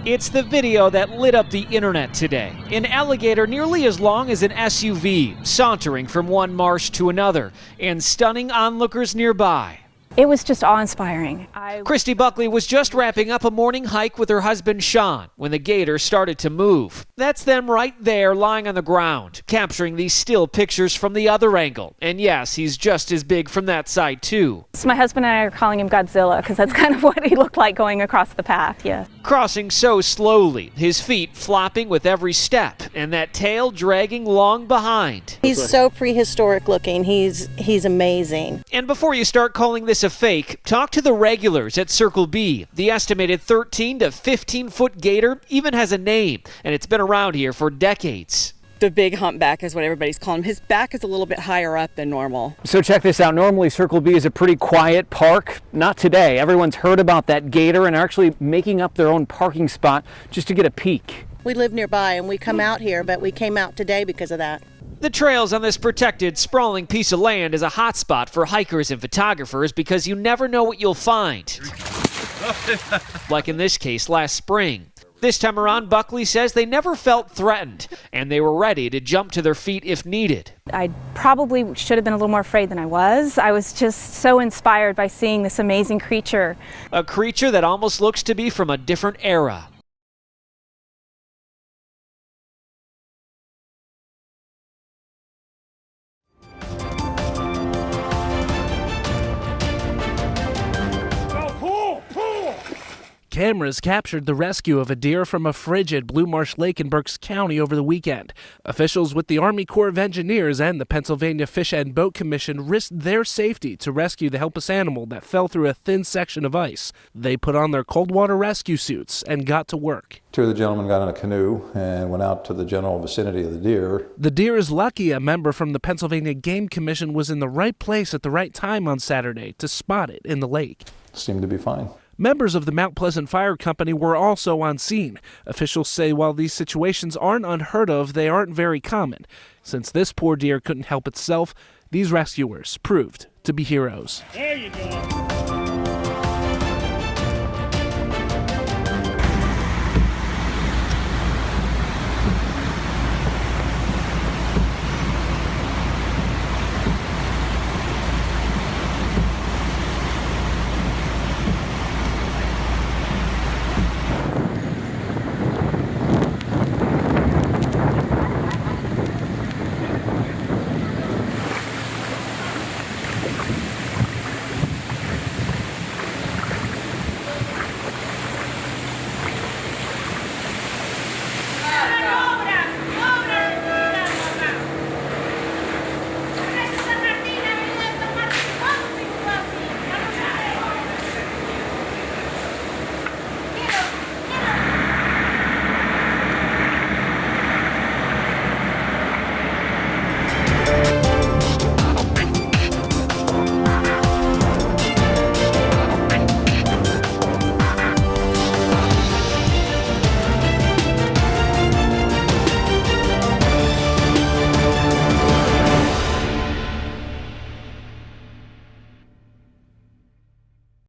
It's the video that lit up the internet today. An alligator nearly as long as an SUV, sauntering from one marsh to another, and stunning onlookers nearby. It was just awe-inspiring. Christy Buckley was just wrapping up a morning hike with her husband Sean when the gator started to move. That's them right there lying on the ground, capturing these still pictures from the other angle. And yes, he's just as big from that side too. So my husband and I are calling him Godzilla because that's kind of what he looked like going across the path, yes. Crossing so slowly, his feet flopping with every step, and that tail dragging long behind. He's so prehistoric looking. He's amazing. And before you start calling this a fake, talk to the regulars at Circle B. The estimated 13 to 15-foot gator even has a name, and it's been around here for decades. The big humpback is what everybody's calling him. His back is a little bit higher up than normal. So check this out. Normally Circle B is a pretty quiet park. Not today. Everyone's heard about that gator and are actually making up their own parking spot just to get a peek. We live nearby and we come out here, but we came out today because of that. The trails on this protected, sprawling piece of land is a hotspot for hikers and photographers because you never know what you'll find. Like in this case last spring. This time around, Buckley says they never felt threatened, and they were ready to jump to their feet if needed. I probably should have been a little more afraid than I was. I was just so inspired by seeing this amazing creature. A creature that almost looks to be from a different era. Cameras captured the rescue of a deer from a frigid Blue Marsh Lake in Berks County over the weekend. Officials with the Army Corps of Engineers and the Pennsylvania Fish and Boat Commission risked their safety to rescue the helpless animal that fell through a thin section of ice. They put on their cold water rescue suits and got to work. Two of the gentlemen got in a canoe and went out to the general vicinity of the deer. The deer is lucky a member from the Pennsylvania Game Commission was in the right place at the right time on Saturday to spot it in the lake. Seemed to be fine. Members of the Mount Pleasant Fire Company were also on scene. Officials say while these situations aren't unheard of, they aren't very common. Since this poor deer couldn't help itself, these rescuers proved to be heroes. There you go.